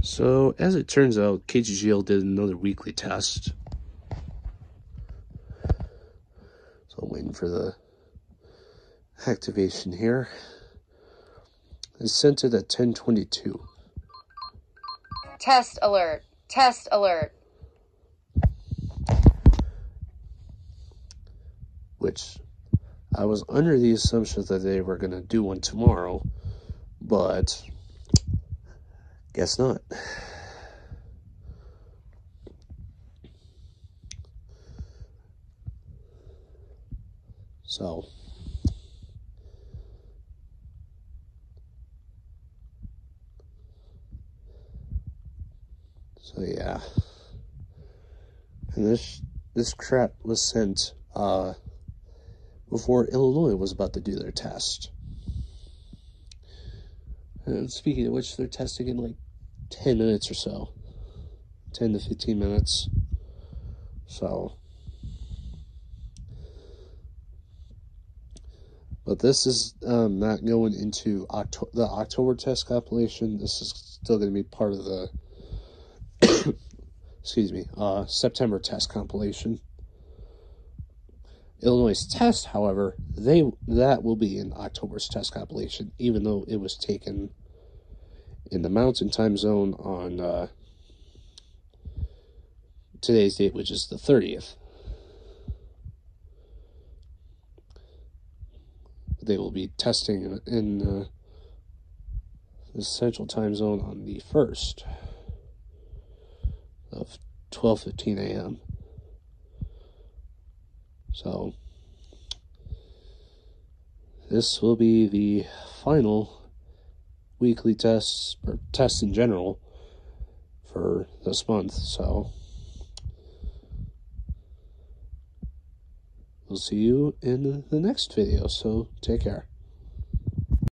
So, as it turns out, KGGL did another weekly test. So I'm waiting for the activation here. I sent it at 10:22. Test alert. Test alert. Which I was under the assumption that they were going to do one tomorrow, but guess not. So yeah. And this crap was sent before Illinois was about to do their test. And speaking of which, they're testing in like 10 minutes or so. 10 to 15 minutes. So, but this is not going into the October test compilation. This is still going to be part of the September test compilation. Illinois' test, however, that will be in October's test compilation, even though it was taken in the Mountain Time Zone on today's date, which is the 30th. They will be testing in the Central Time Zone on the 1st of 12:15 a.m. So this will be the final weekly tests, or tests in general, for this month. So we'll see you in the next video. So take care.